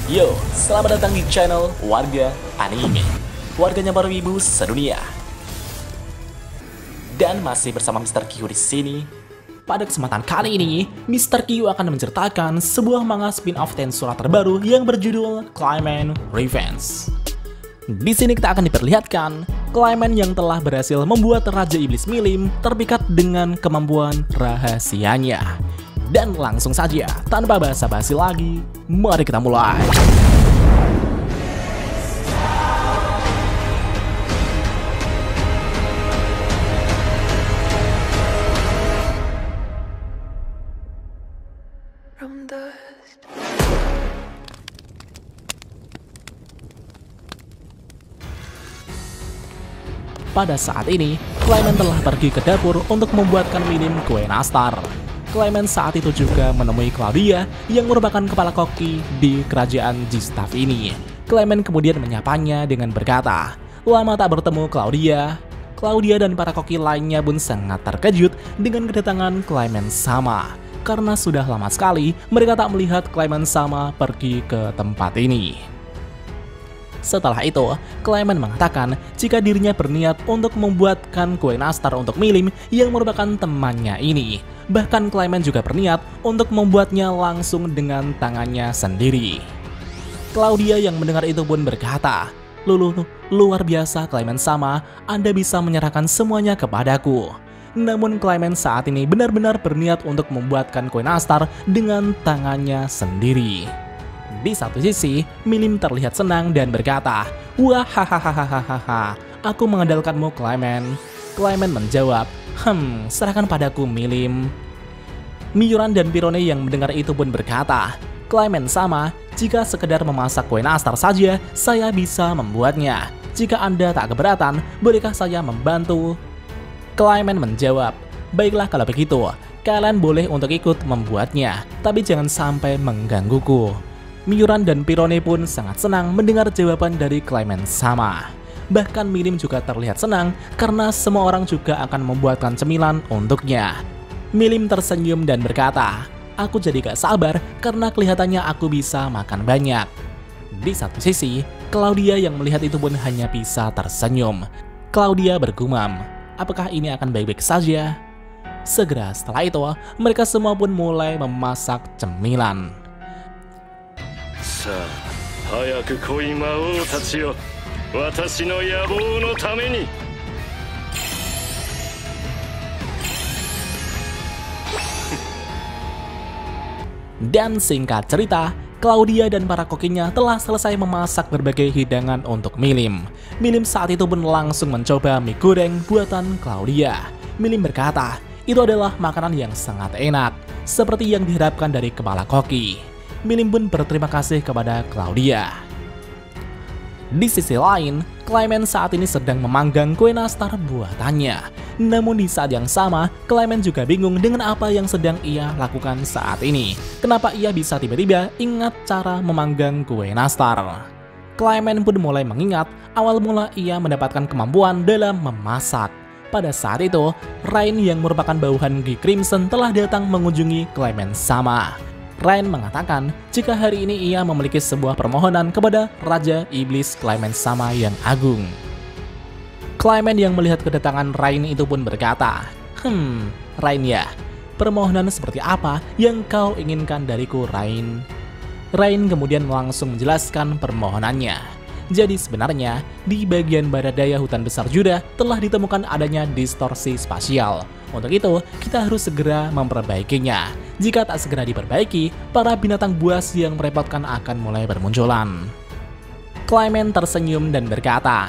Yo, selamat datang di channel Warga Anime, warganya para wibu sedunia. Dan masih bersama Mr. Q di sini. Pada kesempatan kali ini, Mr. Q akan menceritakan sebuah manga spin-off Tensura terbaru yang berjudul Clayman Revenge. Di sini kita akan diperlihatkan Clayman yang telah berhasil membuat Raja Iblis Milim terpikat dengan kemampuan rahasianya. Dan langsung saja, tanpa basa-basi lagi, mari kita mulai. Pada saat ini, Clayman telah pergi ke dapur untuk membuatkan minim kue nastar. Clayman saat itu juga menemui Claudia yang merupakan kepala koki di kerajaan Jistav ini. Clayman kemudian menyapanya dengan berkata, "Lama tak bertemu Claudia." Claudia dan para koki lainnya pun sangat terkejut dengan kedatangan Clayman sama, karena sudah lama sekali mereka tak melihat Clayman sama pergi ke tempat ini. Setelah itu, Clayman mengatakan jika dirinya berniat untuk membuatkan kue nastar untuk Milim yang merupakan temannya ini. Bahkan Clayman juga berniat untuk membuatnya langsung dengan tangannya sendiri. Claudia yang mendengar itu pun berkata, luar biasa Clayman sama, Anda bisa menyerahkan semuanya kepadaku." Namun Clayman saat ini benar-benar berniat untuk membuatkan kue nastar dengan tangannya sendiri. Di satu sisi, Milim terlihat senang dan berkata, "Wah, hahaha, aku mengandalkanmu Clayman." Clayman menjawab, "Serahkan padaku Milim." Miyuran dan Pirone yang mendengar itu pun berkata, "Clayman sama, jika sekedar memasak kue nastar saja, saya bisa membuatnya. Jika Anda tak keberatan, bolehkah saya membantu?" Clayman menjawab, "Baiklah kalau begitu, kalian boleh untuk ikut membuatnya, tapi jangan sampai menggangguku." Miyuran dan Pirone pun sangat senang mendengar jawaban dari Clayman sama. Bahkan Milim juga terlihat senang karena semua orang juga akan membuatkan cemilan untuknya. Milim tersenyum dan berkata, "Aku jadi gak sabar karena kelihatannya aku bisa makan banyak." Di satu sisi, Claudia yang melihat itu pun hanya bisa tersenyum. Claudia bergumam, apakah ini akan baik-baik saja? Segera setelah itu, mereka semua pun mulai memasak cemilan. Dan singkat cerita, Claudia dan para kokinya telah selesai memasak berbagai hidangan untuk Milim. Milim saat itu pun langsung mencoba mie goreng buatan Claudia. Milim berkata, itu adalah makanan yang sangat enak, seperti yang diharapkan dari kepala koki. Milim pun berterima kasih kepada Claudia. Di sisi lain, Clayman saat ini sedang memanggang kue nastar buatannya. Namun di saat yang sama, Clayman juga bingung dengan apa yang sedang ia lakukan saat ini. Kenapa ia bisa tiba-tiba ingat cara memanggang kue nastar? Clayman pun mulai mengingat awal mula ia mendapatkan kemampuan dalam memasak. Pada saat itu, Rain yang merupakan bawahan Gi Crimson telah datang mengunjungi Clayman sama. Rain mengatakan jika hari ini ia memiliki sebuah permohonan kepada Raja Iblis Clayman sama yang agung. Clayman yang melihat kedatangan Rain itu pun berkata, Rain ya, permohonan seperti apa yang kau inginkan dariku Rain?" Rain kemudian langsung menjelaskan permohonannya. Jadi sebenarnya, di bagian barat daya hutan besar Juda telah ditemukan adanya distorsi spasial. Untuk itu, kita harus segera memperbaikinya. Jika tak segera diperbaiki, para binatang buas yang merepotkan akan mulai bermunculan. Clayman tersenyum dan berkata,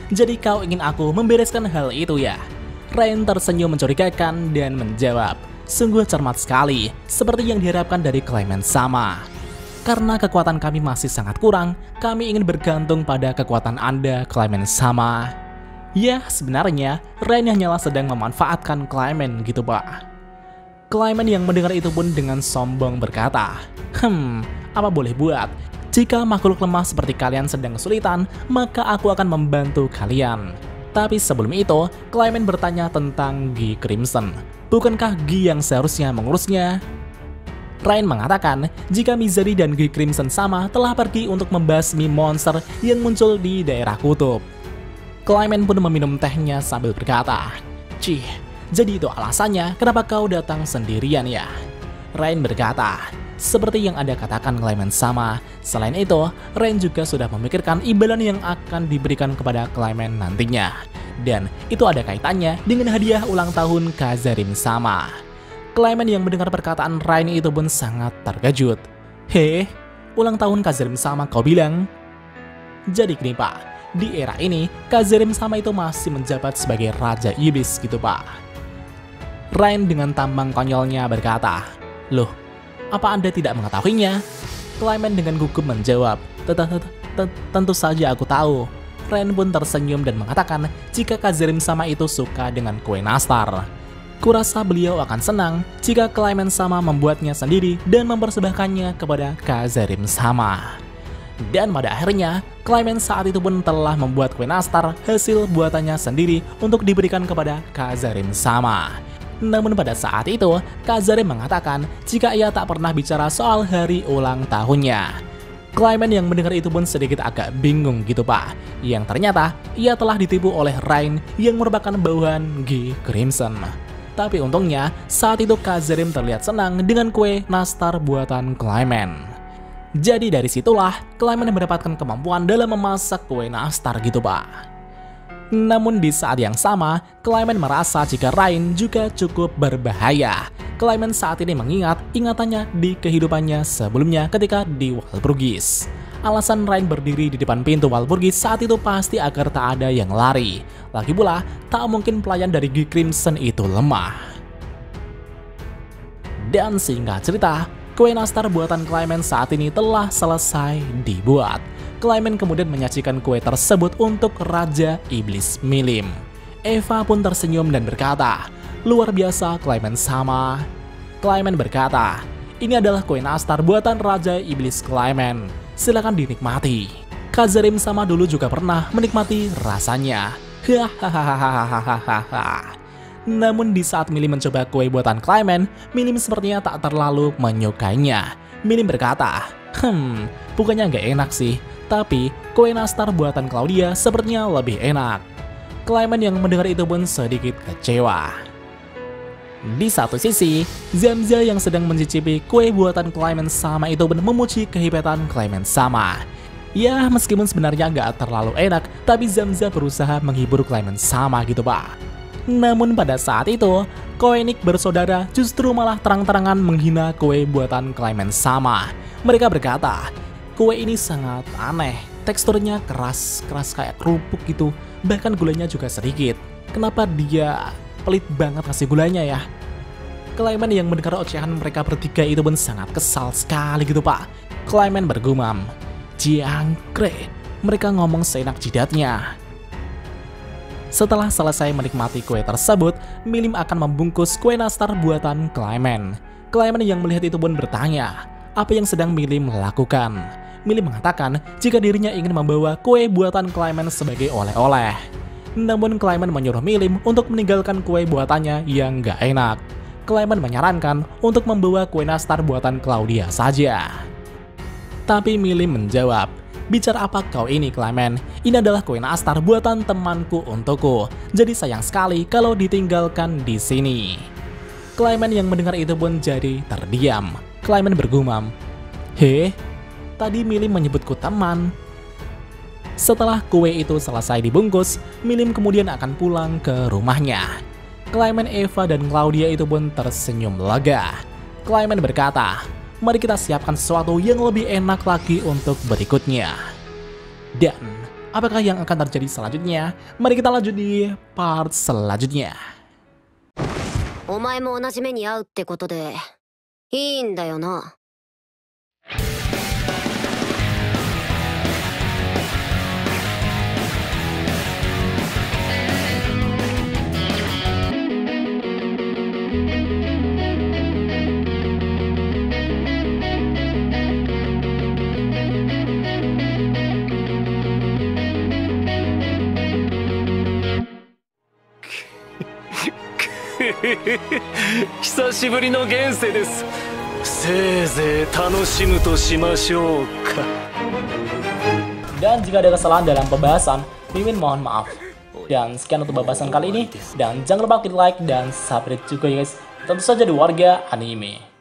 jadi kau ingin aku membereskan hal itu ya?" Rain tersenyum mencurigakan dan menjawab, "Sungguh cermat sekali, seperti yang diharapkan dari Clayman sama. Karena kekuatan kami masih sangat kurang, kami ingin bergantung pada kekuatan Anda, Clayman sama." Ya, sebenarnya Rain hanyalah sedang memanfaatkan Clayman gitu, Pak. Clayman yang mendengar itu pun dengan sombong berkata, "Apa boleh buat? Jika makhluk lemah seperti kalian sedang kesulitan, maka aku akan membantu kalian." Tapi sebelum itu, Clayman bertanya tentang Gi Crimson. Bukankah Gi yang seharusnya mengurusnya? Rain mengatakan jika Mizari dan G Crimson sama telah pergi untuk membasmi monster yang muncul di daerah kutub. Clayman pun meminum tehnya sambil berkata, "Cih, jadi itu alasannya kenapa kau datang sendirian ya?" Rain berkata, "Seperti yang Anda katakan Clayman sama. Selain itu, Rain juga sudah memikirkan imbalan yang akan diberikan kepada Clayman nantinya. Dan itu ada kaitannya dengan hadiah ulang tahun Kazarim sama." Clayman yang mendengar perkataan Rain itu pun sangat terkejut. "Heh, ulang tahun Kazarim sama kau bilang?" Jadi gini pak, di era ini Kazarim sama itu masih menjabat sebagai Raja Iblis gitu pak. Rain dengan tampang konyolnya berkata, "Loh, apa Anda tidak mengetahuinya?" Clayman dengan gugup menjawab, "Tentu saja aku tahu." Rain pun tersenyum dan mengatakan jika Kazarim sama itu suka dengan kue nastar. "Kurasa beliau akan senang jika Clayman sama membuatnya sendiri dan mempersembahkannya kepada Kazarim sama." Dan pada akhirnya, Clayman saat itu pun telah membuat kue nastar hasil buatannya sendiri untuk diberikan kepada Kazarim sama. Namun pada saat itu, Kazarim mengatakan jika ia tak pernah bicara soal hari ulang tahunnya. Clayman yang mendengar itu pun sedikit agak bingung gitu pak, yang ternyata ia telah ditipu oleh Rain yang merupakan bawahan G Crimson. Tapi untungnya, saat itu Kazarim terlihat senang dengan kue nastar buatan Clayman. Jadi dari situlah, Clayman mendapatkan kemampuan dalam memasak kue nastar gitu pak. Namun di saat yang sama, Clayman merasa jika Rain juga cukup berbahaya. Clayman saat ini mengingat ingatannya di kehidupannya sebelumnya ketika di Walpurgis. Alasan Rain berdiri di depan pintu Walpurgis saat itu pasti agar tak ada yang lari. Lagi pula, tak mungkin pelayan dari G Crimson itu lemah. Dan singkat cerita, kue nastar buatan Clayman saat ini telah selesai dibuat. Clayman kemudian menyajikan kue tersebut untuk Raja Iblis Milim. Eva pun tersenyum dan berkata, "Luar biasa Clayman sama." Clayman berkata, "Ini adalah kue nastar buatan Raja Iblis Clayman. Silakan dinikmati." Kazarim sama dulu juga pernah menikmati rasanya. Hahaha. Namun di saat Milim mencoba kue buatan Clayman, Milim sepertinya tak terlalu menyukainya. Milim berkata, bukannya nggak enak sih, tapi kue nastar buatan Claudia sepertinya lebih enak." Clayman yang mendengar itu pun sedikit kecewa. Di satu sisi, Zamza yang sedang mencicipi kue buatan Clayman sama itu pun memuji kehebatan Clayman sama. Ya, meskipun sebenarnya nggak terlalu enak, tapi Zamza berusaha menghibur Clayman sama gitu pak. Namun pada saat itu, Koenig bersaudara justru malah terang-terangan menghina kue buatan Clayman sama. Mereka berkata, "Kue ini sangat aneh, teksturnya keras kayak kerupuk gitu, bahkan gulanya juga sedikit. Kenapa dia pelit banget kasih gulanya ya?" Clayman yang mendengar ocehan mereka bertiga itu pun sangat kesal sekali gitu pak. Clayman bergumam, "Jangkrik, mereka ngomong seenak jidatnya." Setelah selesai menikmati kue tersebut, Milim akan membungkus kue nastar buatan Clayman. Clayman yang melihat itu pun bertanya, apa yang sedang Milim lakukan. Milim mengatakan jika dirinya ingin membawa kue buatan Clayman sebagai oleh-oleh. Namun Clayman menyuruh Milim untuk meninggalkan kue buatannya yang gak enak. Clayman menyarankan untuk membawa kue nastar buatan Claudia saja. Tapi Milim menjawab, "Bicara apa kau ini Clayman? Ini adalah kue nastar buatan temanku untukku. Jadi sayang sekali kalau ditinggalkan di sini." Clayman yang mendengar itu pun jadi terdiam. Clayman bergumam, "Heh, tadi Milim menyebutku teman." Setelah kue itu selesai dibungkus, Milim kemudian akan pulang ke rumahnya. Clayman, Eva, dan Claudia itu pun tersenyum lega. Clayman berkata, "Mari kita siapkan sesuatu yang lebih enak lagi untuk berikutnya." Dan apakah yang akan terjadi selanjutnya? Mari kita lanjut di part selanjutnya. お前も同じ目に遭うってことでいいんだよな。久しぶりの現世です。せいぜい楽しむとしましょうか。 Dan jika ada kesalahan dalam pembahasan, Mimin mohon maaf. Dan sekian untuk pembahasan kali ini. Dan jangan lupa klik like dan subscribe juga ya guys. Tentu saja di Warga Anime.